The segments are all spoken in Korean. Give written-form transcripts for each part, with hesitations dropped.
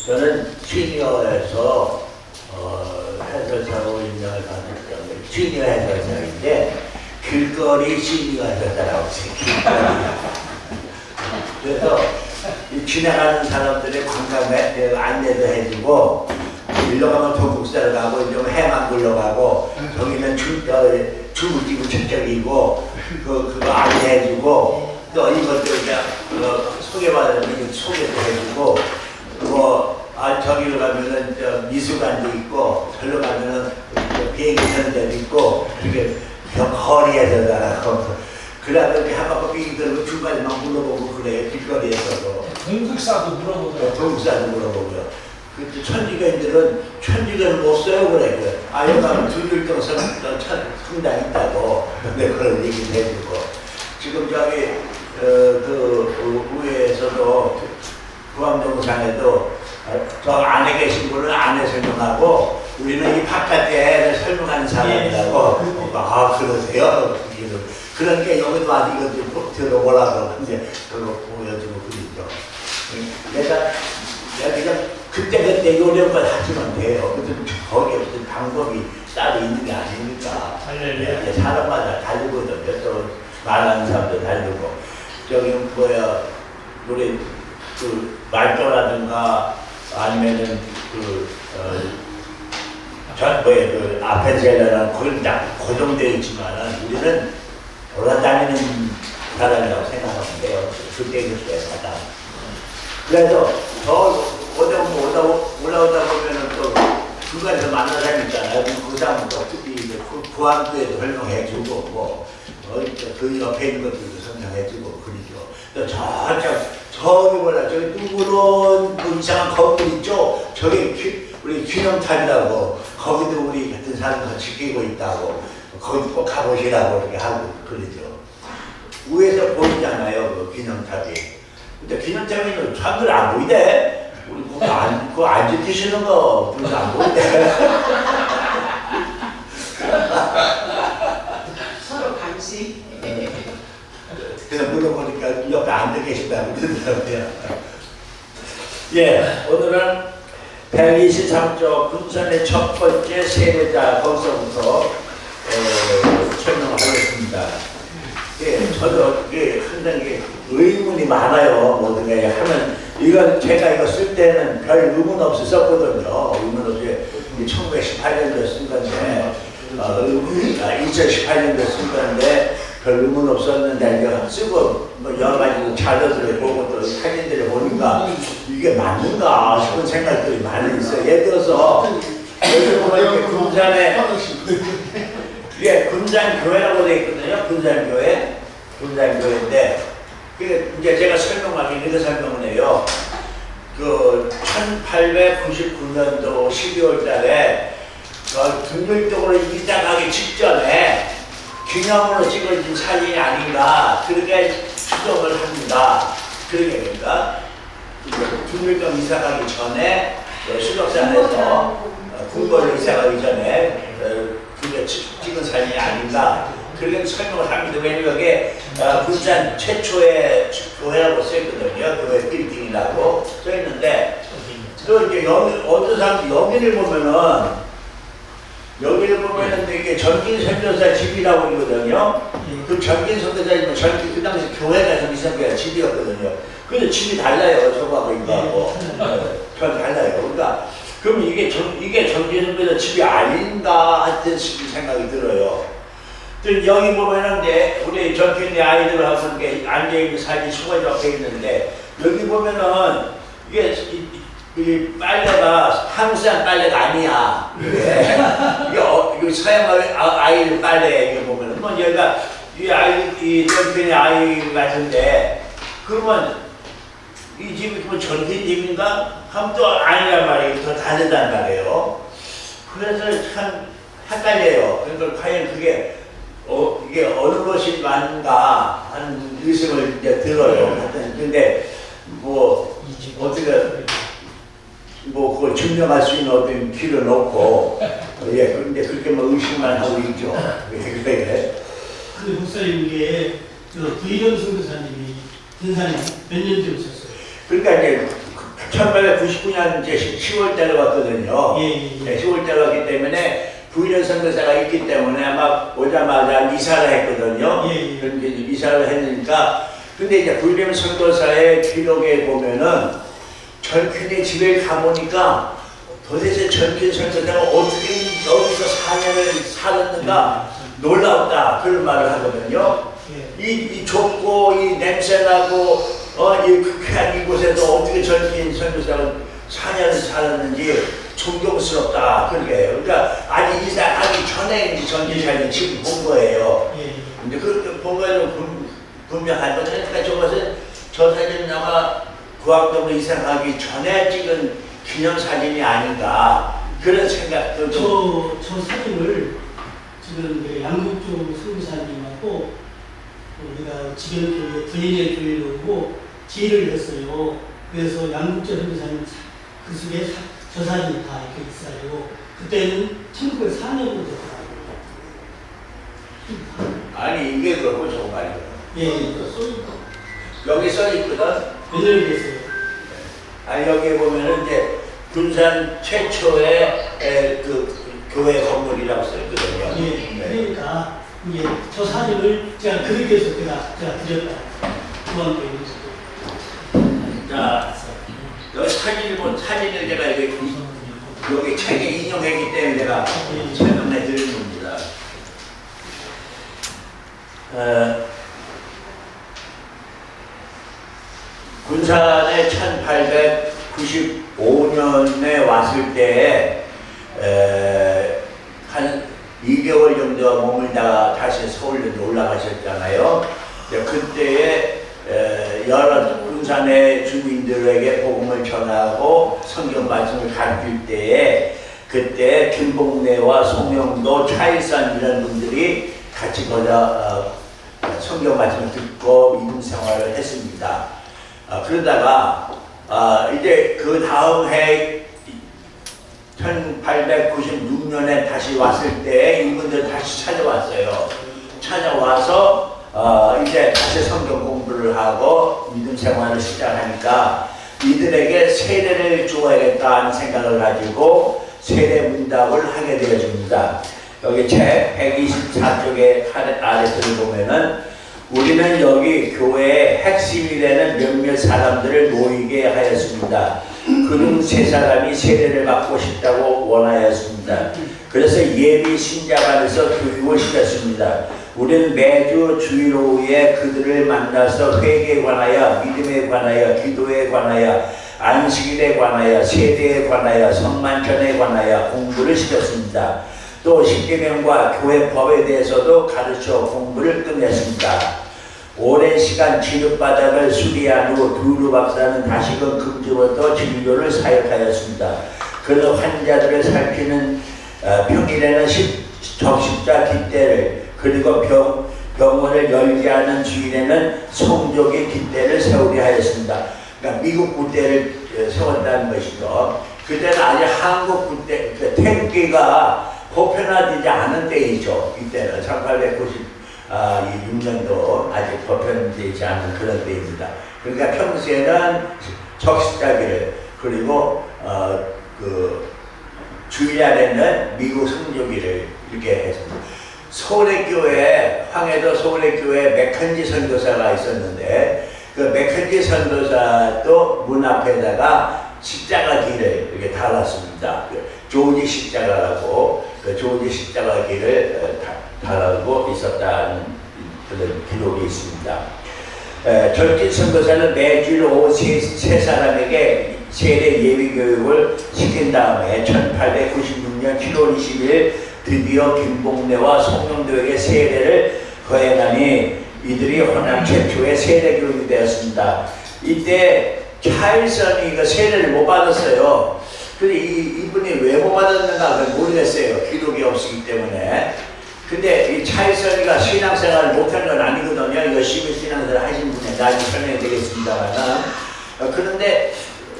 저는 시니어에서 해설사로 인정을 받을 경우에 시니어 해설사인데 길거리 시니어 해설사라고 해요. 그래서 지나가는 사람들의 관광에 안내도 해주고 일로 가면 동국사를 가고 이제 해만 굴러가고 저기는 중국집이 저쪽이고 그거 안내해주고 또 이것도 이제 소개받으면 소개도 해주고 저기로 가면은 미술관도 있고 절로 가면은 비행기 타는 데도 있고 이렇게 거리에서 나가고 그러다 이렇게 한 바퀴 빙 돌고 중간에만 물어보고 그래요. 길거리에서도 동국사도 물어보고요. 동국사도 물어보고요. 그 천주교인들은 천주교는 못 써요 그래. 여기 가면 두줄동 성당 있다고 그런 얘기를 해주고 지금 저기 우회에서도 구암동산에도 저 안에 계신 분은 안에 설명하고 우리는 이 바깥에 설명하는 사람이라고 그러세요. 그러니까 여기도 아직 이거 좀 들어보라고 이제 그거 보여주고 그러죠. 내가 그냥 그때 요령만 하시면 돼요. 근데 거기에 무슨 방법이 따로 있는 게 아니니까. 사람마다 다르거든요. 또 말하는 사람도 다르고. 저기 우리 말조라든가 아니면은 앞에 제가는 그건 딱 고정되어 있지만은 우리는 돌아다니는 사람이라고 생각하면 돼요. 그때마다. 그래서 올라오다 보면은 또 중간에서 만난 사람 있잖아요. 그 사람도 특히 구암교에도 설명해주고 그 옆에 있는 것들도 설명해주고 그러죠. 또 저기 저기 누구는 이상한 건물 있죠. 저기 우리 균형탑이라고 거기도 우리 같은 사람들 지키고 있다고 거기 꼭 가보시라고 이렇게 하고 그러죠. 위에서 보이잖아요. 그 균형탑이. 근데 균형탑에는 사람들 안 보이대. 우리 그거 안 지키시는 거 그래서 안 보이대. 서로 감시. 그래서 물어보니까 옆에 앉아 계신다고 그러더라고요. 예, 오늘은 123조 군선의 첫 번째 세례자 거기서부터 설명을 하겠습니다. 예, 저도 항상 의문이 많아요. 모든 게 하면 이건 제가 이거 쓸 때는 별 의문 없이 썼거든요. 의문 없이 1918년도에 쓴 건데 2018년도에 쓴 건데 별 의문 없었는데 이제 쓰고 여러 가지 자료들을 보고 또 사진들을 보니까 이게 맞는가 싶은 생각들이 많이 있어요. 예를 들어서 여기 보면 군산에 군산교회라고 되어 있거든요. 군산교회인데 이제 제가 설명하기 이렇게 설명을 해요. 1899년도 12월 달에 등록적으로 이사 가기 직전에 기념으로 찍어진 사진이 아닌가 그렇게 추정을 합니다. 그러니까 등록적 이사 가기 전에 수덕산에서 궁궐로 이사 가기 전에 그게 찍은 사진이 아닌가 그렇게 설명을 합니다. 왜냐면 여기에 군산 최초의 교회라고 써있거든요. 교회 빌딩이라고 써있는데 또 이제 어떤 사람들 여기를 보면은 이게 전긴 선교사 집이라고 그러거든요. 그 전긴 선교사 집은 그 당시 교회가 전긴 선교사 집이었거든요. 근데 집이 달라요. 저거하고 이거하고 전 달라요. 그러니까 그럼 이게 전긴 선교사 집이 아닌가 하여튼 생각이 들어요. 또 여기 보면은 이제 우리 전균의 아이들하고 이렇게 앉아있는 사진이 수건이 옆에 있는데 여기 보면은 이게 이 빨래가 한국산 빨래가 아니야. 이게 서양 아이 빨래 이게 보면은 뭐 여기가 이 전균의 아이 같은데 그러면 이 집이 뭐 전균 집인가? 하면 또 아니란 말이에요. 더 다르단 말이에요. 그래서 참 헷갈려요. 그러니까 과연 이게 어느 것이 맞는가 하는 의심을 이제 들어요. 근데 어떻게 그걸 증명할 수 있는 어떤 길은 없고 근데 그렇게 의심만 하고 있죠. 그래. 근데 목사님 이게 부의정 선교사님이 군산에 몇 년 되셨어요? 그러니까 이제 1899년 이제 10월 달에 왔거든요. 네, 10월 달에 왔기 때문에 부인의 선교사가 있기 때문에 아마 오자마자 이사를 했거든요. 그런데 이사를 했으니까 근데 이제 부인 선교사의 기록에 보면은 전킨의 집에 가보니까 도대체 전킨 선교사가 어떻게 여기서 4년을 살았는가 놀랍다 그런 말을 하거든요. 이 좁고 이 냄새나고 이 극한 이곳에서 어떻게 전킨 선교사가 4년을 살았는지 존경스럽다 그렇게 해요. 그러니까 아직 이사하기 전에 전기사님 지금 본 거예요. 근데 그 본 거는 분명한 거죠. 그러니까 저것은 저 사진은 아마 구학동으로 이사하기 전에 찍은 기념사진이 아닌가 그런 생각도 좀. 저 사진을 지금 양국종 선교사님하고 우리가 지변교회 부인의 교회로 오고 지혜를 했어요. 그래서 양국종 선교사님 그 속에 저 사진이 다 이렇게 있어요. 그때는 1904년도 됐더라고요. 아니 이게 그렇고 저거 말이야. 여기 써 있거든. 몇 년이 됐어요? 아니 여기 보면은 이제 군산 최초의 그 교회 건물이라고 써 있거든요. 그러니까 이게 저 사진을 제가 그렇게 해서 제가 드렸다. 중앙교회 자, 여기 사진을 제가 여기 책에 인용했기 때문에 제가 설명해 드리는 겁니다. 군산에 1895년에 왔을 때에 한 2개월 정도 머물다가 다시 서울로 올라가셨잖아요. 그때에 여러 군산의 주민들에게 복음을 전하고 성경 말씀을 가르칠 때에 그때 김봉래와 송영도, 차일선 이런 분들이 같이 거기다 성경 말씀을 듣고 믿음 생활을 했습니다. 그러다가 이제 그 다음 해 1896년에 다시 왔을 때 이분들 다시 찾아왔어요. 찾아와서 이제 다시 성경 공부를 하고 믿음 생활을 시작하니까 이들에게 세례를 주어야겠다는 생각을 가지고 세례 문답을 하게 되어집니다. 여기 책 124쪽에 아래쪽을 보면은 우리는 여기 교회의 핵심이 되는 몇몇 사람들을 모이게 하였습니다. 그중 3사람이 세례를 받고 싶다고 원하였습니다. 그래서 예비 신자반에서 교육을 시켰습니다. 우리는 매주 주일 오후에 그들을 만나서 회개에 관하여, 믿음에 관하여, 기도에 관하여, 안식일에 관하여, 세대에 관하여, 성만찬에 관하여 공부를 시켰습니다. 또 십계명과 교회법에 대해서도 가르쳐 공부를 끝냈습니다. 오랜 시간 진흙바닥을 수리한 후 두루 박사는 다시금 금주부터 진료를 사역하였습니다. 그는 환자들을 살피는 평일에는 적십자 깃대를 그리고 병원을 열지 않은 주일에는 성족의 깃대를 세우게 하였습니다. 그러니까 미국 굿대를 세웠다는 것이죠. 그때는 아직 한국 굿대, 태극기가 보편화되지 않은 때이죠. 이때는 1896년도 아직 보편되지 않은 그런 때입니다. 그러니까 평소에는 적십자기를 그리고 그 주일날에는 미국 성조기를 이렇게 했습니다. 서울의교회 황해도 서울의교회 맥켄지 선교사가 있었는데 그 맥켄지 선교사도 문 앞에다가 십자가 길을 이렇게 달았습니다. 조지 십자가라고 그 조지 십자가 길을 달고 있었다는 그런 기록이 있습니다. 전진 선교사는 매주일 오후 세 사람에게 세례 예비 교육을 시킨 다음에 1896년 7월 20일 드디어 김봉래와 송영도에게 세례를 거행하니 이들이 호남 최초의 세례 교육이 되었습니다. 이때 차일선이 그 세례를 못 받았어요. 근데 이분이 왜 못 받았는가 모르겠어요. 기록이 없기 때문에. 근데 이 차일선이가 신앙생활을 못한 건 아니거든요. 열심히 신앙생활 하신 분에 나중에 설명해 드리겠습니다만. 그런데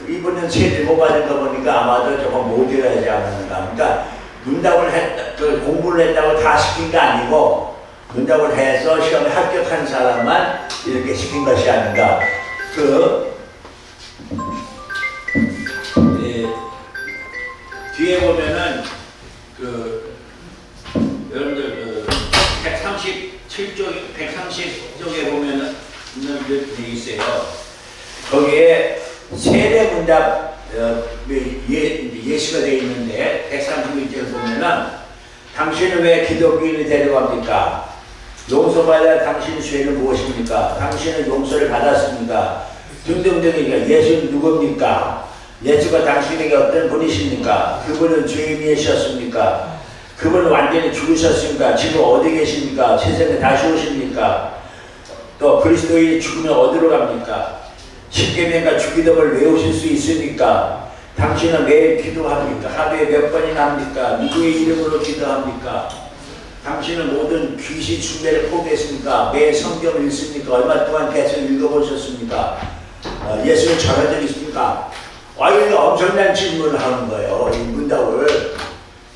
이분은 세례를 못 받은 거 보니까 아마도 조금 모자라지 않았는가. 그러니까 문답을 공부를 했다고 다 시킨 게 아니고 문답을 해서 시험에 합격한 사람만 이렇게 시킨 것이 아닌가. 위에 보면은 그 여러분들 그 137쪽 130쪽에 보면은 돼 있어요. 거기에 세례 문답 예시가 되어 있는데 131쪽에 보면은 당신은 왜 기독교인이 되려고 합니까? 용서받아야 당신의 죄는 무엇입니까? 당신은 용서를 받았습니까? 등등등이니까 예수는 누굽니까? 예수가 당신에게 어떤 분이십니까? 그분은 죄인이셨습니까? 그분은 완전히 죽으셨습니까? 지금 어디 계십니까? 세상에 다시 오십니까? 또 그리스도의 죽으면 어디로 갑니까? 십계명과 주기도를 외우실 수 있습니까? 당신은 매일 기도합니까? 하루에 몇 번이나 합니까? 누구의 이름으로 기도합니까? 당신은 모든 귀신 숭배를 포기했습니까? 매일 성경을 읽습니까? 얼마 동안 계속 읽어보셨습니까? 예수는 전한 적 있습니까? 이거 엄청난 질문을 하는 거예요. 이 문답을.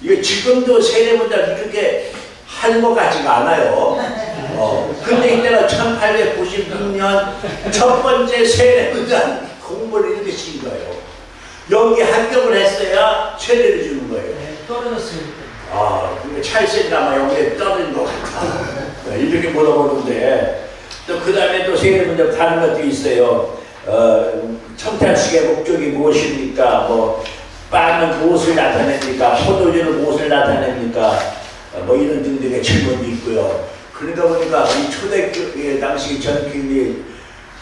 이거 지금도 세례 문답 이렇게 하는 것 같지가 않아요. 근데 이때가 1896년 첫 번째 세례 문답 공부를 이렇게 신 거예요. 여기 합격을 했어야 세례를 주는 거예요. 네, 떨어졌어요. 찰스가 아마 여기에 떨어진 것 같다. 이렇게 물어보는데 또 그 다음에 또 세례 문답 다른 것도 있어요. 청탄식의 목적이 무엇입니까? 뭐 빵은 무엇을 나타냅니까? 포도주는 무엇을 나타냅니까? 뭐 이런 등등의 질문도 있고요. 그러다 보니까 이 초대교회 당시 전교인이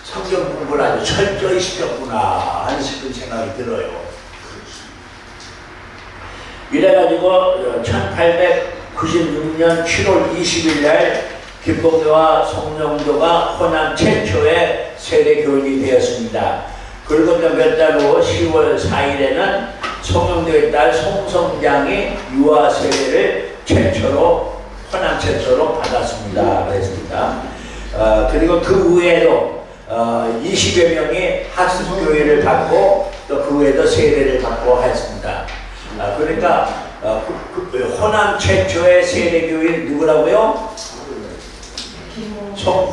성경 공부를 아주 철저히 시켰구나 하는 싶은 생각이 들어요. 이래가지고 1896년 7월 20일 날 김봉도와 송영도가 호남 최초의 세례교인이 되었습니다. 그리고 또 몇 달 후 10월 4일에는 송영도의 딸 송성장이 유아 세례를 호남 최초로 받았습니다. 그랬습니다. 그리고 그 후에도 20여 명이 학습교회를 받고 또 그 후에도 세례를 받고 했습니다. 그러니까 호남 최초의 세례교인 누구라고요?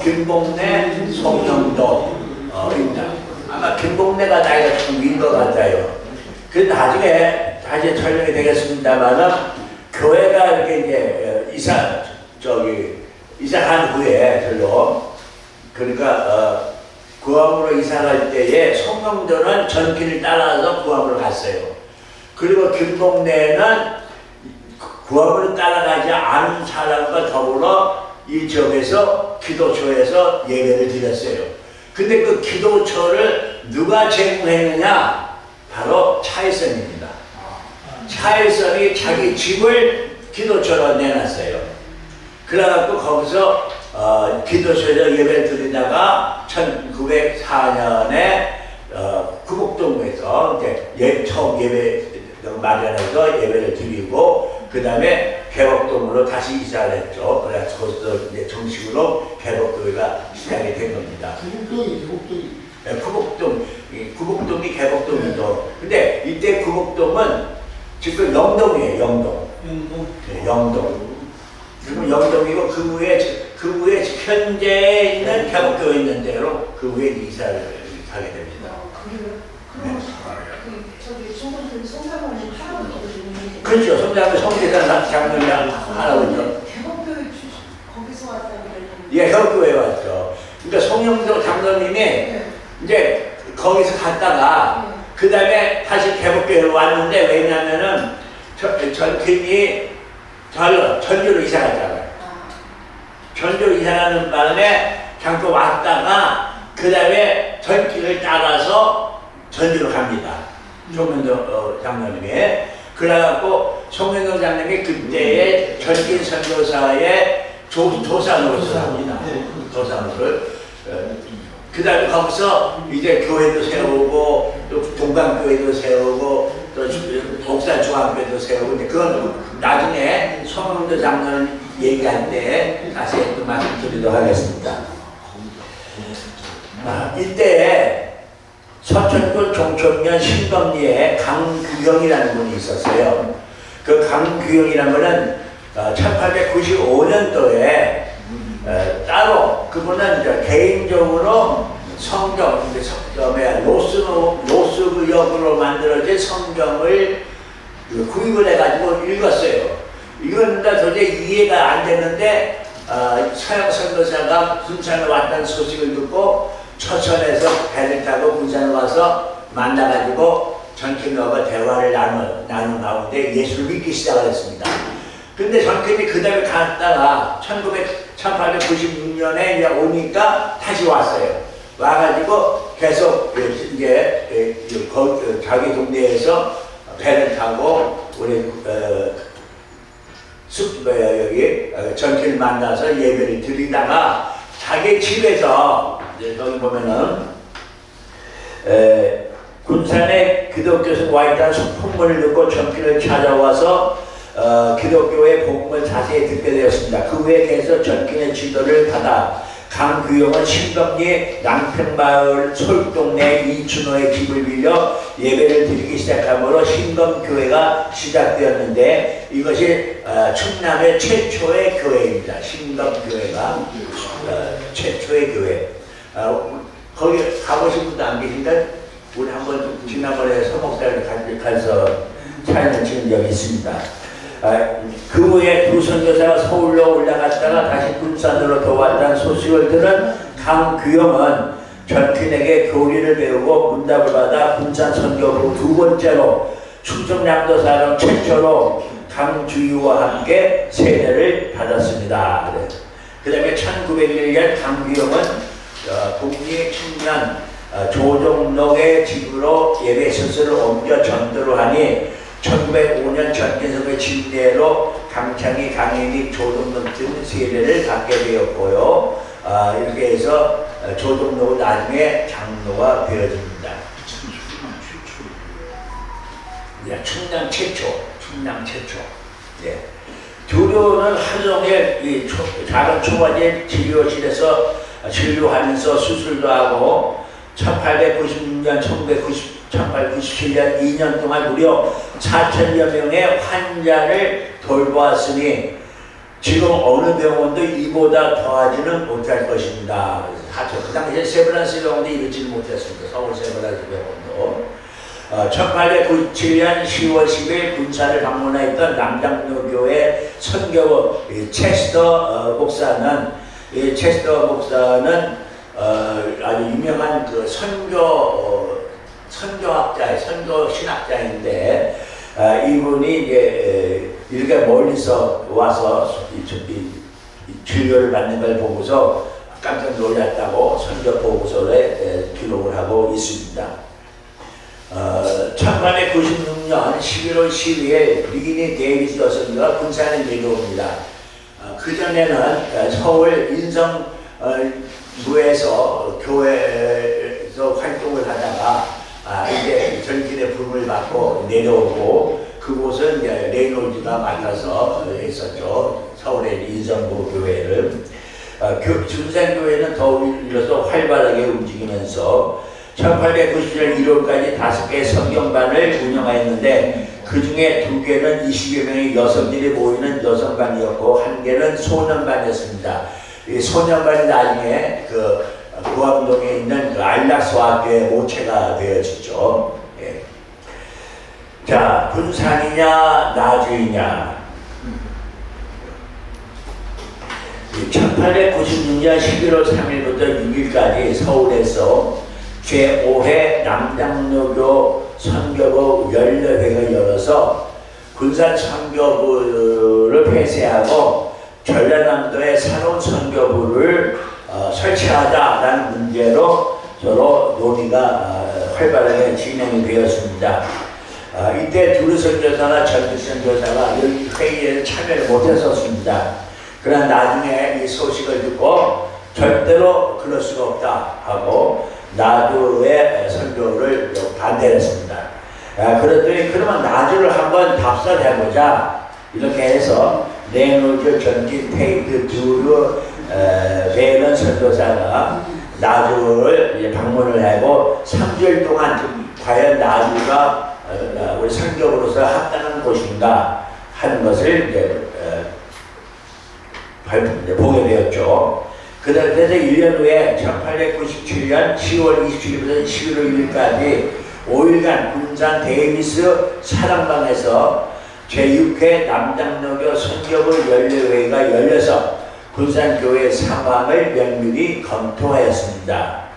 김봉래, 송영도입니다. 아마 김봉래가 나이가 좀 윈 것 같아요. 그 나중에 다시 설명이 되겠습니다만은 교회가 이렇게 이제 이사한 후에 별로 그러니까 구암으로 이사갈 때에 송영도는 전길을 따라서 구암으로 갔어요. 그리고 김봉래는 구암으로 따라가지 않은 사람과 더불어 이 지역에서 기도처에서 예배를 드렸어요. 근데 그 기도처를 누가 제공했느냐? 바로 차일선입니다. 차일선이 자기 집을 기도처로 내놨어요. 그래갖고 거기서 기도처에서 예배를 드리다가 1904년에 구곡동에서 이제 처음 예배 마련해서 예배를 드리고 그 다음에 개복동으로 다시 이사를 했죠. 그래서 거기서 이제 정식으로 개복교회가 시작이 된 겁니다. 네, 구복동이 개복동이죠. 근데 이때 구복동은 지금 영동이에요. 영동. 네, 영동. 지금 영동이고 그 후에 현재 있는 개복교회 있는 대로 그 후에 이사를 가게 됩니다. 저기 중국들 송사모님 할아버지들이 그렇죠. 송사모 성대산 장로님 할아버지죠. 개복교회 거기서 왔다고 그랬는데. 예, 개복교회 왔죠. 그러니까 송영도 장로님이 네. 이제 거기서 갔다가 네. 그 다음에 다시 개복교회로 왔는데 왜냐면은 전팀이 전주로 이사 갔잖아요. 전주로 이사 가는 바람에 잠깐 왔다가 그 다음에 전길을 따라서 전주로 갑니다. 송영도 장로님이. 그래갖고 송영도 장로님이 그때의 전길 선교사의 조상으로서 합니다. 조상으로. 그 다음에 거기서 이제 교회도 세우고 또 동강교회도 세우고 또 독산중앙교회도 세우고 근데 그건 나중에 송영도 장로님 얘기할 때 자세히 또 말씀드리도록 하겠습니다. 이때 서천군 종천면 신검리에 강규영이라는 분이 있었어요. 그 강규영이라는 분은 1895년도에 따로 그분은 이제 개인적으로 성경, 로스역으로 만들어진 성경을 구입을 해가지고 읽었어요. 읽었는데 도저히 이해가 안 됐는데 서영 선교사가 군산에 왔다는 소식을 듣고 처천에서 배를 타고 군산에 와서 만나가지고 전킴이와 대화를 나눈 가운데 예수를 믿기 시작을 했습니다. 근데 전킴이 그 다음에 갔다가 1896년에 오니까 다시 왔어요. 와가지고 계속 이제 자기 동네에서 배를 타고 우리 여기 전키를 만나서 예배를 드리다가 자기 집에서 여기 보면은 군산에 기독교에서 와있다는 소풍문을 듣고 전키를 찾아와서 기독교의 복음을 자세히 듣게 되었습니다. 그 후에 계속 전키의 지도를 받아 강규영은 신덕리 낭평마을 솔동네 이춘호의 집을 빌려 예배를 드리기 시작하므로 신검교회가 시작되었는데 이것이 충남의 최초의 교회입니다. 신검교회가 최초의 교회. 거기 가보신 분도 안 계신데 우리 한번 지난번에 서목사를 가서 사연을 찍은 적이 있습니다. 그 후에 두 선교사가 서울로 올라갔다가 다시 군산으로 돌아왔다는 소식을 들은 강규영은 전킨에게 교리를 배우고 문답을 받아 군산 선교부 두 번째로 충청남도사령 최초로 강주희와 함께 세례를 받았습니다. 그 다음에 1901년 강규영은 북리 청년 조종록의 집으로 예배 순서를 옮겨 전도를 하니 1905년 전기석의 침례로 강창희, 강인익, 조동록 등 세례를 받게 되었고요. 이렇게 해서 조동록은 나중에 장로가 되어집니다. 충남 최초. 예. 교류는 하루 종일 이 작은 초가지 진료실에서 진료하면서 수술도 하고 1896년, 1897년 2년 동안 무려 4,000여 명의 환자를 돌보았으니 지금 어느 병원도 이보다 더하지는 못할 것입니다. 그 당시에 세브란스 병원도 이르지는 못했습니다. 서울 세브란스 병원도. 1897년 10월 10일 군산을 방문했던 남장로교회 선교 체스터 목사는 아주 유명한 그 선교 신학자인데 이분이 이제 이렇게 멀리서 와서 진료를 받는 걸 보고서 깜짝 놀랐다고 선교 보고서에 기록을 하고 있습니다. 1896년 11월 12일 리기니 데이비스 여성과 군산에 내려옵니다. 그전에는 서울 인성부에서 교회에서 활동을 하다가 이제 전길의 부름을 받고 내려오고 그곳은 이제 레이놀즈가 맡아서 했었죠. 서울의 인성부 교회를. 군산교회는 더불어서 활발하게 움직이면서 1890년 1월까지 5개의 성경반을 운영하였는데 그 중에 2개는 20여 명의 여성들이 모이는 여성반이었고 1개는 소년반이었습니다. 이 소년반이 나중에 그 구암동에 있는 그 안락소학교의 모체가 되어지죠. 예. 자, 군산이냐 나주이냐. 1896년 11월 3일부터 6일까지 서울에서 제5회 남장로교 선교부 연례회가 열어서 군산 선교부를 폐쇄하고 전라남도에 새로운 선교부를 설치하자라는 문제로 서로 논의가 활발하게 진행이 되었습니다. 이때 두루 선교사나 전직 선교사가 이 회의에 참여를 못했었습니다. 그러나 나중에 이 소식을 듣고 절대로 그럴 수가 없다 하고 나주의 선교를 반대했습니다. 그랬더니 그러면 나주를 한번 답설해보자 이렇게 해서 레놀즈, 전진, 테이트, 두루, 베런 선교사가 나주를 이제 방문을 하고 3주일 동안 과연 나주가 우리 선교부로서 합당한 곳인가 하는 것을 이제 보게 되었죠. 그래서 1년 후에 1897년 10월 27일부터 11월 1일까지 5일간 군산 데이비스 사랑방에서 제6회 남장로교 선교부 연례회의가 열려서 군산교회 상황을 면밀히 검토하였습니다.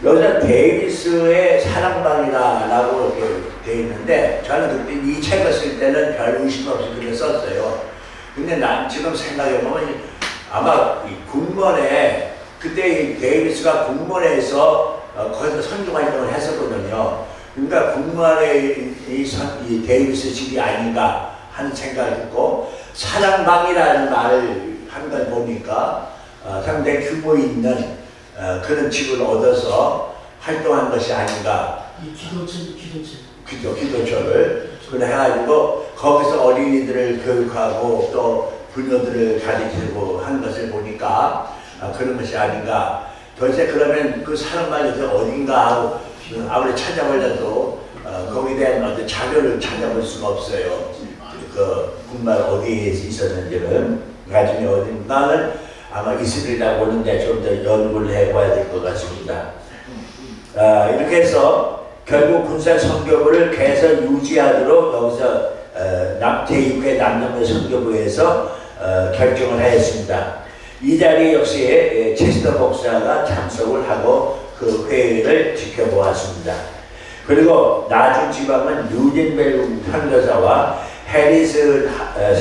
여기서 데이비스의 사랑방이라고 이렇게 되어 있는데 저는 그때 이 책을 쓸 때는 별 의심 없이 그렇게 썼어요. 근데 난 지금 생각해보면 아마 이 군번에 그때 이 데이비스가 군번에서 거기서 선교 활동을 했었거든요. 그러니까 군번에 이 데이비스 집이 아닌가 하는 생각을 듣고 사랑방이라는 말을 한 걸 보니까 상당히 규모 있는 그런 집을 얻어서 활동한 것이 아닌가. 이 기도처를. 그래 해가지고 거기서 어린이들을 교육하고 또 부녀들을 가르치고 한 것을 보니까 그런 것이 아닌가. 도대체 그러면 그 사람만이 어딘가 하고 아무리 찾아보려도 거기에 대한 어떤 자료를 찾아볼 수가 없어요. 그 군말 어디에 있었는지는. 나중에 어딘가는 아마 이스라엘이라고 보는데 좀 더 연구를 해봐야 될 것 같습니다. 이렇게 해서 결국 군산 선교부를 계속 유지하도록 여기서 제6회 남남의 선교부에서 결정을 하였습니다. 이 자리에 역시 체스터 목사가 참석을 하고 그 회의를 지켜보았습니다. 그리고 나주 지방은 뉴진벨 선교사와 해리스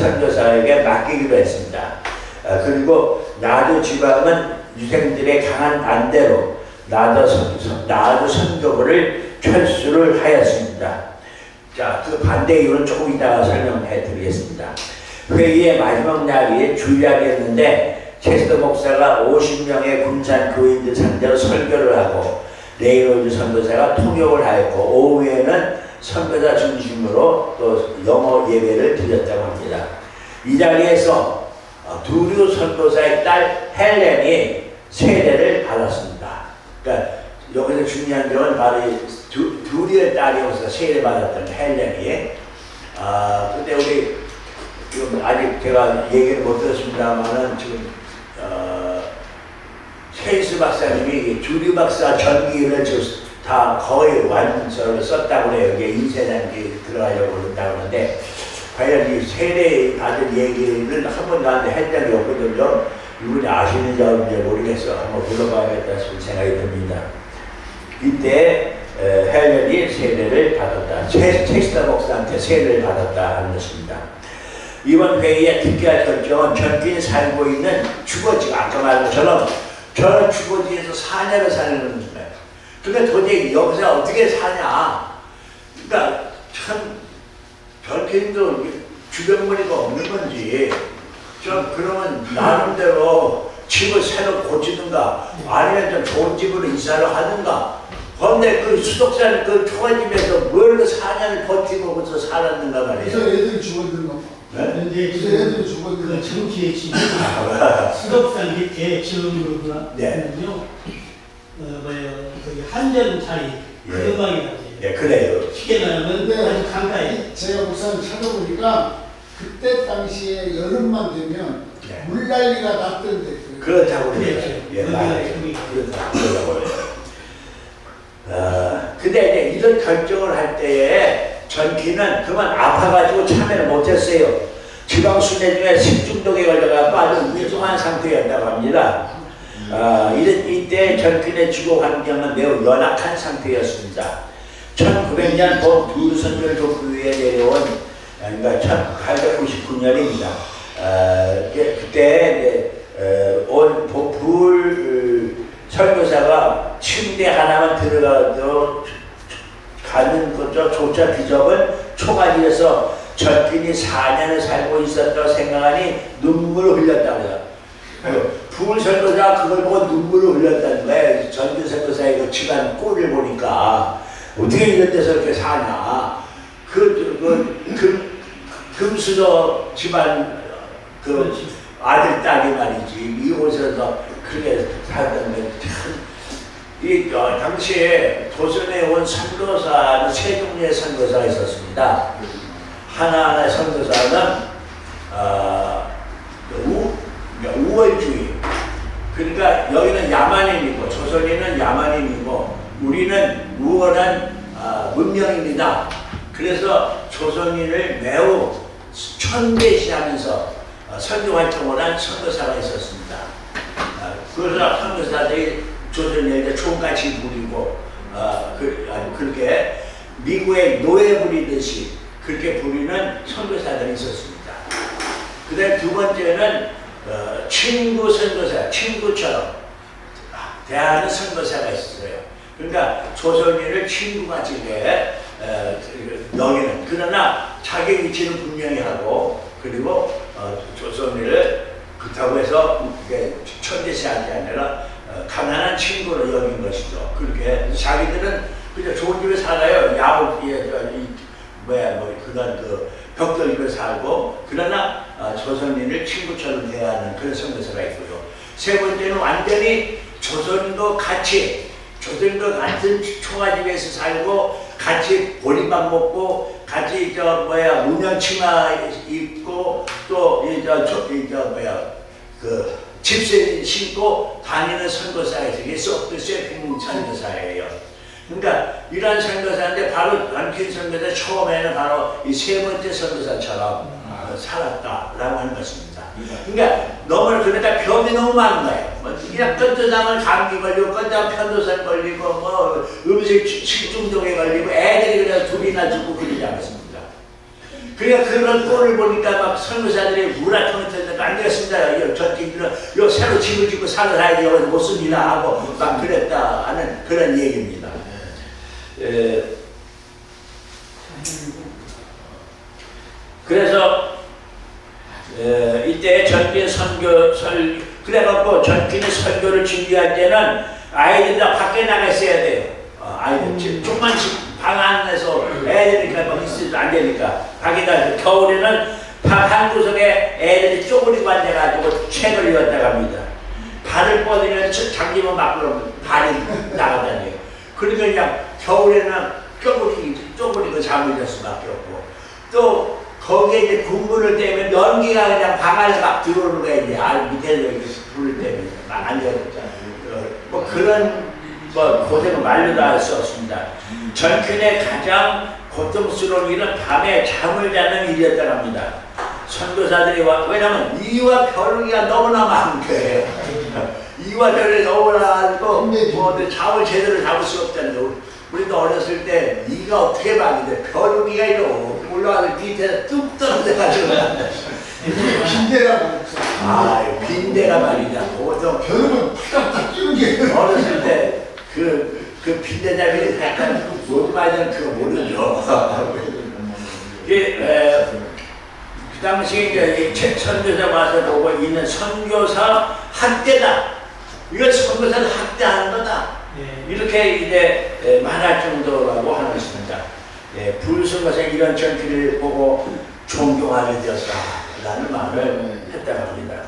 선교사에게 맡기기로 했습니다. 그리고 나주 지방은 유생들의 강한 반대로 나주 선교부를 철수를 하였습니다. 자, 그 반대 이유는 조금 이따가 설명해 드리겠습니다. 회의의 마지막 날이 주일날이었는데 체스터 목사가 50명의 군산 교인들 상대로 설교를 하고 레이놀즈 선교사가 통역을 하였고 오후에는 선교사 중심으로 또 영어 예배를 드렸다고 합니다. 이 자리에서 두류 선교사의 딸 헬렌이 세례를 받았습니다. 그러니까 여기서 중요한 점은 바로 두류의 딸이어서 세례 받았던 헬렌이. 근데 우리 지금 아직 제가 얘기를 못 들었습니다만은 지금 세이스 박사님이 두류 박사 전기를 다 거의 완전을 썼다고 해요. 이게 인쇄단지 들어가려고 그런다고 하는데 과연 이 세례 받은 얘기를 한 번도 안 한 적이 없거든요. 이분이 아시는지 없는지 모르겠어. 한번 물어봐야겠다 싶은 생각이 듭니다. 이때 헬렌이 세례를 받았다. 체스터 목사한테 세례를 받았다 하는 것입니다. 이번 회의의 특별한 결정은 전균이 살고 있는 주거지, 아까 말한 것처럼 저는 주거지에서 4년을 사는 거예요. 근데 도대체 여기서 어떻게 사냐? 그러니까 참 별개인도 주변머리가 없는 건지 좀 그러면 나름대로 집을 새로 고치든가 아니면 좀 좋은 집으로 이사를 하든가. 그런데 그 수독산 그 초가집에서 뭘 그 4년을 버티고 거기서 살았는가 말이에요. 그래서 애들이 죽었는 거. 그런데 그래서 애들이 죽었는 그 거. 정치의 집이 수덕산 밑에 지음으로구나. 네. 거기 한전 자리 그 음악이라고 해요. 네, 그래요. 쉽게 말하면 아주 강가에. 제가 우선 찾아보니까 그때 당시에 여름만 되면 네. 물난리가 났던데. 그렇다고 그래요. 그렇죠. 예, 맞아요. 그렇다고 그래요. 근데 이제 이런 결정을 할 때에 전기는 그만 아파가지고 참여를 못했어요. 지방순회 중에 식중독에 걸려가지고 아주 위중한 상태였다고 합니다. 이때 전균의 주거 환경은 매우 연약한 상태였습니다. 1900년 두류 선교를 돕기 위해 내려온, 그러니까 1899년입니다. 그때 온 불 설교사가 침대 하나만 들어가도 가는 것조차 비좁은 초가집에서 전균이 4년을 살고 있었다고 생각하니 눈물을 흘렸다고요. 부울 설교사 그걸 보고 눈물을 흘렸다는 거예요. 전균 설교사의 그 집안 꼴을 보니까 어떻게 이런 데서 이렇게 사냐. 금수저 집안 그 아들 딸이 말이지 이곳에서 그렇게 살던 게 참. 당시에 조선에 온 선교사는 세 종류의 선교사가 있었습니다. 하나하나의 선교사는 우월주의. 그러니까 여기는 야만인이고 조선인은 야만인이고 우리는 우월한 문명입니다. 그래서 조선인을 매우 천대시하면서 선교 활동을 한 선교사가 있었습니다. 그래서 선교사들이 조선인에게 총같이 부리고 그렇게 미국의 노예 부리듯이 그렇게 부리는 선교사들이 있었습니다. 그 다음에 두 번째는 친구 선교사, 친구처럼 대하는 선교사가 있었어요. 그러니까 조선인을 친구같이 여기는, 그러나 자기 위치는 분명히 하고, 그리고 조선인을 그렇다고 해서 천대시하지 아니라 가난한 친구로 여긴 것이죠. 그렇게 자기들은 그냥 좋은 집에 살아요. 그런 벽돌 집에 살고, 그러나 조선인을 친구처럼 대하는 그런 선교사가 있고요. 세 번째는 완전히 조선인도 같은 총아집에서 살고, 같이 보리밥 먹고, 같이 무명치마 입고, 또 집세 신고 다니는 선교사예요. 이게 쇠핑 선교사예요. 그러니까 이러한 선교사인데 바로 런킨 선교사 처음에는 바로 이 세 번째 선교사처럼 살았다라고 하는 것입니다. 그러니까 그러니까 병이 너무 많은 거예요. 그냥 끈뜨자면 감기 걸리고, 끈뜨자면 편도선 걸리고, 음식 식중독에 걸리고, 애들이 그냥 둘이나 죽고 그러지 않았습니다. 그러니까 그런 꼴을 보니까 막 선교사들이 문화통이 터져서 안 되겠습니다. 전기들은 새로 집을 짓고 살아야지 못 씁니다 하고 막 그랬다 하는 그런 얘기입니다. 그래서 이때 전기의 그래갖고 전기의 설교를 준비할 때는 아이들이 다 밖에 나가 있어야 돼요. 아이들 조금만 방 안에서 애들이니까 있어도 안 되니까 밖에다 겨울에는 방 한 구석에 애들이 쪼그리고 앉아가지고 책을 읽었다고 합니다. 발을 뻗으면 잠기면 밖으로 발이 나가다니요. 그러니까 그냥 겨울에는 쪼그리고 잠을 잘 수밖에 없고, 또 거기에 이제 군부를 떼면 연기가 그냥 방 안에 막 들어오는 거야. 이제 밑에서 이렇게 불을 떼면 막 앉아있자. 그런 고생은 말로도 할 수 없습니다. 전편의 가장 고통스러운 일은 밤에 잠을 자는 일이었다고 합니다. 선교사들이 왜냐하면 이와 벼룩이가 너무나 많은 거예요. 이와 벼룩이 너무나 많고 잠을 제대로 잡을 수 없잖아요. 우리도 어렸을 때 이가 어떻게 막이 돼? 벼룩이가 이러고 올라가서 밑에서 뚝 떨어져가지고 빈대가 말이죠. 빈대가 말이냐. 벼룩은 팍팍 끼는 게 어렸을 때 그 빈대잡이 약간 뭐지 말이야 그거 모르죠. 그 당시 이제 선교사 와서 보고 있는 선교사 학대다. 이건 선교사를 학대하는 거다. 이렇게 이제 말할 정도라고 하는 것입니다. 불순교사 이런 전기를 보고 존경하게 되었다라는 말을 했다고 합니다.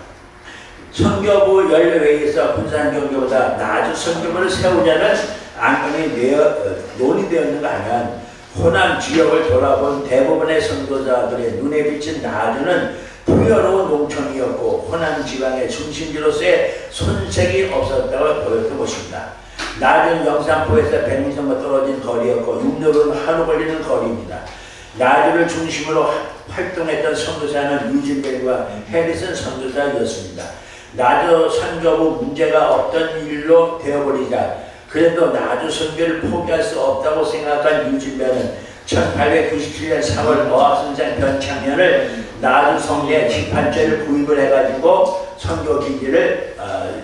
선교부 연례회의에서 군산경교보다 나주 선교부를 세우자는 안건이 논의되었는가 하면 호남 지역을 돌아본 대부분의 선교사들의 눈에 비친 나주는 풍요로운 농촌이었고 호남 지방의 중심지로서의 손색이 없었다고 보였던 것입니다. 나주는 영산포에서 100m 정도 떨어진 거리였고 육로로는 하루 걸리는 거리입니다. 나주를 중심으로 활동했던 선교사는 유진벨과 해리슨 선교사였습니다. 나주 선교부 문제가 없던 일로 되어버리자 그래도 나주 선교를 포기할 수 없다고 생각한 유진벨은 1897년 4월 어학선생 변창현을 나주 성리에 집한죄를 구입을 해가지고 선교 기지를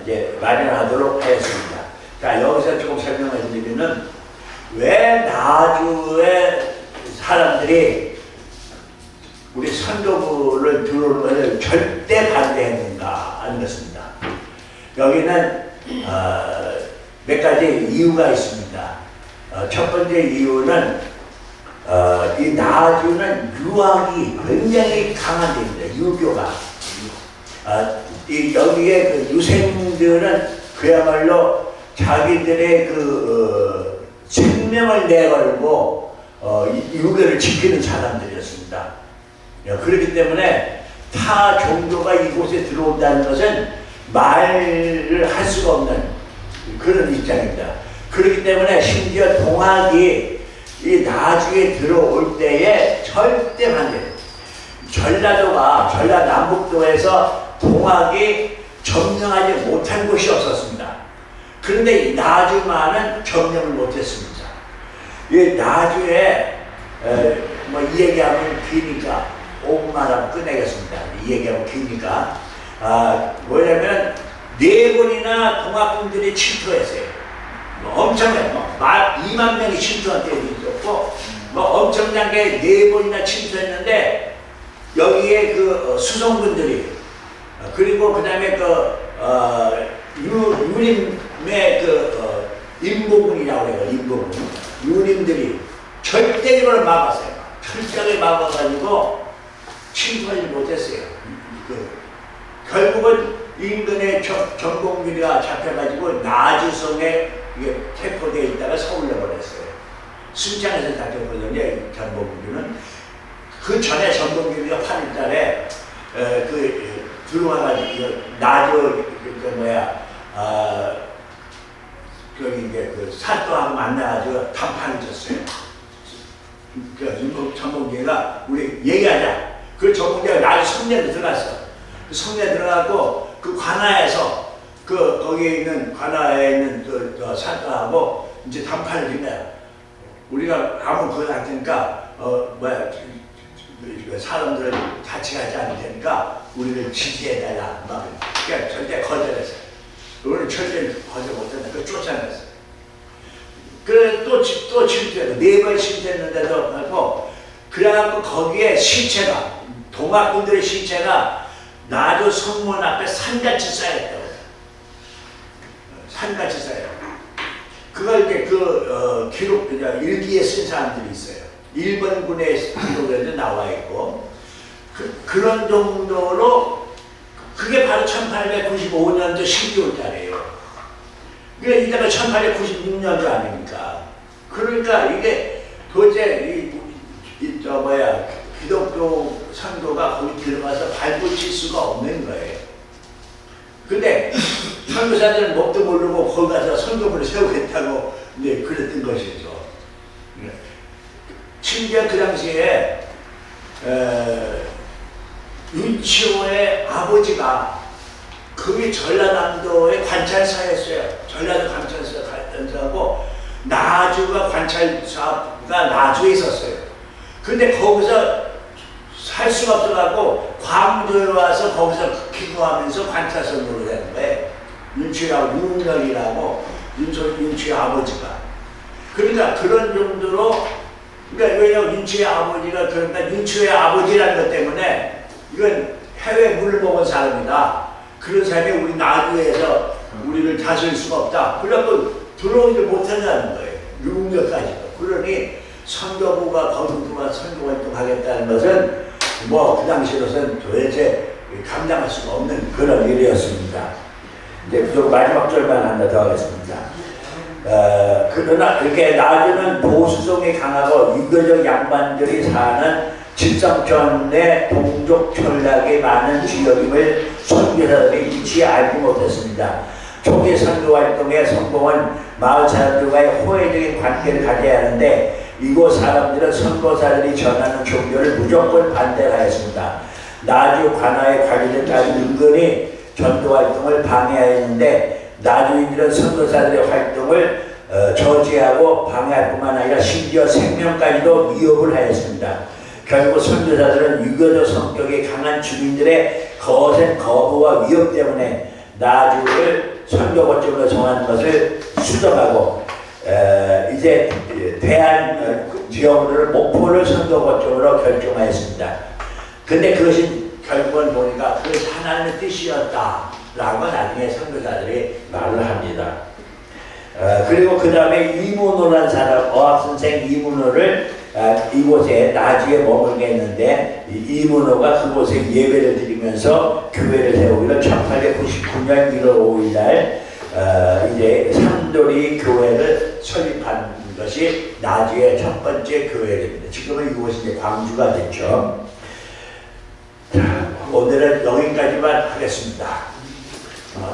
이제 마련하도록 하였습니다. 자, 여기서 조금 설명을 드리면은 왜 나주의 사람들이 우리 선교부를 들어오는 것을 절대 반대했는가 하는 것입니다. 여기는 몇 가지 이유가 있습니다. 첫 번째 이유는 이 나주는 유학이 굉장히 강한 데입니다. 유교가. 여기에 그 유생들은 그야말로 자기들의 그 생명을 내걸고 유교를 지키는 사람들이었습니다. 그렇기 때문에 타 종교가 이곳에 들어온다는 것은 말을 할 수가 없는 그런 입장입니다. 그렇기 때문에 심지어 동학이 이 나주에 들어올 때에 절대 반대. 전라도 남북도에서 동학이 점령하지 못한 곳이 없었습니다. 그런데 이 나주만은 점령을 못했습니다. 이 나주에 뭐 이 얘기하면 기니까 5분만 하면 끝내겠습니다. 이 얘기하면 기니까 뭐냐면 4번이나 동학군들이 침투했어요. 엄청나요. 2만 명이 침투한 때도 있었고 엄청나게 4번이나 침투했는데 여기에 그 수송군들이 그리고 그 다음에 유림의 인보군이라고 해요. 인보군. 유림들이 절대적으로 막았어요. 철저하게 막아가지고 침투하지 못했어요. 결국은 인근의 전공들이가 잡혀가지고 나주성에 체포되어 있다가 서울로 보냈어요. 순창에서 잡혔거든요. 전공들은. 그 전에 전공들이가 8일달에 들어와가지고 나주 저기 이제 사또하고 만나가지고 담판을 줬어요. 그 전공기가 우리 얘기하자. 그 전공기가 나주 성내로 들어갔어. 그 성내 들어가고 그 관아에서 거기에 있는 관아에 있는 사또하고 이제 담판을 준 거야. 우리가 아무 그거 할 테니까 사람들을 같이 가지 않을 테니까 우리를 지지해달라. 그러니까 절대 거절했어요. 우리는 절대 거절 못한다. 그걸 쫓아냈어요. 그래 또 침투했고 4번 침투했는데도 하고 그래갖고 거기에 시체가 동학군들의 시체가 나주 성문 앞에 산같이 쌓였다고. 산같이 쌓여. 그걸 이제 기록 일기에 쓴 사람들이 있어요. 1번 군의 기록에도 나와 있고 그런 정도로 그게 바로 1895년도 12월달이에요. 그게 이따가 1896년도 아닙니까? 그러니까 이게 도대체 기독교 선교가 거기 들어가서 발붙일 수가 없는 거예요. 근데 선교사들은 뭣도 모르고 거기 가서 선교부를 세우겠다고 이제 그랬던 것이죠. 심지어 그 당시에 윤치호의 아버지가 그게 전라남도의 관찰사였어요. 전라도 관찰사하고 나주가 관찰사가 나주에 있었어요. 근데 거기서 살 수가 없어가지고 광주에 와서 거기서 기도하면서 관찰사 노릇하는 거예요. 윤치호하고 윤열이라고 윤치호 아버지가. 그러니까 그런 정도로 그러니까 왜냐면 윤치호의 아버지가 그러니까 윤치호의 아버지라는 것 때문에 이건 해외 물을 먹은 사람이다. 그런 사람이 우리 나주에서 우리를 다스릴 수가 없다. 그래갖고 들어오지 못한다는 거예요. 유흥역까지도. 그러니 선교부가 거기 들어와 선교활동 하겠다는 것은 그 당시로서는 도대체 감당할 수가 없는 그런 일이었습니다. 이제 마지막 절만 하나 더 하겠습니다. 그러나 이렇게 나주는 보수성이 강하고 유교적 양반들이 사는 칠성천의 동족 전략이 많은 지역임을 선교사들이 일치 알지 못했습니다. 초기 선교활동의 성공은 마을 사람들과의 호혜적인 관계를 가져야 하는데 이곳 사람들은 선교사들이 전하는 종교를 무조건 반대하였습니다. 나주 관아의 관리들까지 은근히 전도활동을 방해하였는데 나주인들은 선교사들의 활동을 저지하고 방해할 뿐만 아니라 심지어 생명까지도 위협을 하였습니다. 결국 선교사들은 유교적 성격이 강한 주민들의 거센 거부와 위협 때문에 나주를 선교 거점으로 정하는 것을 수정하고 이제 대한 지역으로를 목포를 선교 거점으로 결정하였습니다. 근데 그것이 결국은 보니까 그것이 하나님의 뜻이었다라고 나중에 선교사들이 말을 합니다. 그리고 그 다음에 이문호라는 사람, 어학선생 이문호를 이곳에 나주에 머물게 했는데 이문호가 그곳에 예배를 드리면서 교회를 세우기로 1899년 1월 5일 날 이제 삼돌이 교회를 설립한 것이 나주의 첫 번째 교회입니다. 지금은 이곳이 이제 광주가 됐죠. 자, 오늘은 여기까지만 하겠습니다.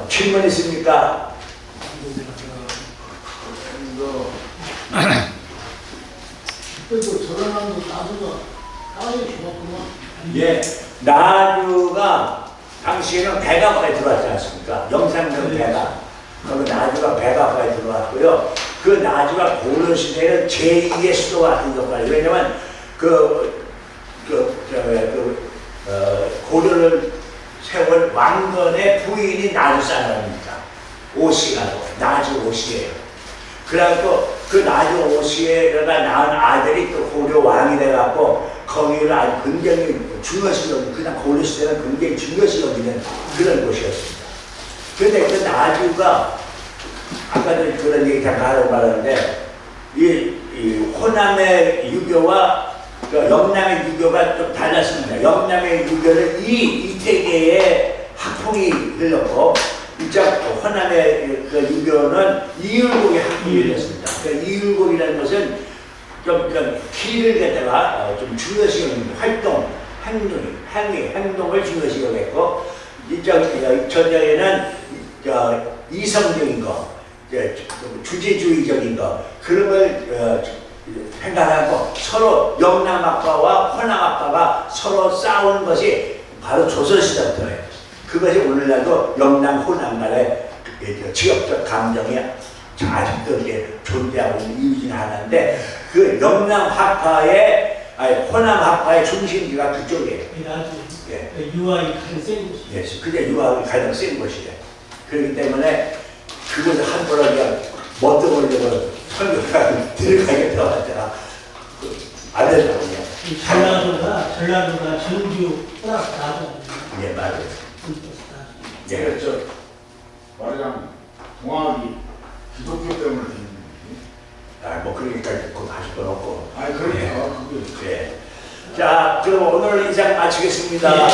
질문 있습니까? 그래도 저런한도 나주가 아주 좋았구만. 예, 나주가 당시에는 배가까지 들어왔지 않습니까? 영산정 배가. 그 나주가 배가까지 들어왔고요. 그 나주가 고려시대는 제2의 수도 같은 역할을. 왜냐면 고려를 세운 왕건의 부인이 나주 사람입니다. 오씨라고. 나주 오씨예요. 그래갖고 그 나주 오씨가 낳은 아들이 또 고려 왕이 돼갖고 거기를 아주 굉장히 중요시 여기는, 그냥 고려시대는 굉장히 중요시 여기는 그런 곳이었습니다. 근데 그 나주가 아까도 그런 얘기 잠깐 하려고 말하는데 이 호남의 유교와 영남의 유교가 좀 달랐습니다. 영남의 유교는 이태계의 학풍이 흘렀고 이쪽 호남의 그 유교는 이율곡의 학풍이 흘렀습니다. 그러니까 이율곡이라는 것은 좀 길을 갖다가 좀 중요시 여기는 활동, 행동을 중요시 여겼고 저쪽에는 이성적인 거, 주제주의적인 거 그런 걸 생각하고 서로 영남학파와 호남학파가 서로 싸우는 것이 바로 조선시대부터예요. 그것이 오늘날도 영남 호남 간의 지역적 감정이 아직도 이렇게 존재하고 있는 이유 중에 하나인데 그 영남학파의 호남학파의 중심지가 그쪽이에요. 나주 예. 유아이 가장 센 곳이. 예, 그게 유학이 가장 센 것이죠. 그렇기 때문에 그것을 함부로 그냥 멋들어보려고 설교가 들어가게 들어갔잖아. 안 된다고요. 전라도가 전주 플러스 나주. 예, 맞아요. 예. 예, 그렇죠. 말하자면 동학이 기독교 때문에 되는 거지. 뭐 그러니까 그거 하실 건 없고. 아 그러니까 그게 예. 자, 그럼 오늘 인사 마치겠습니다. 예.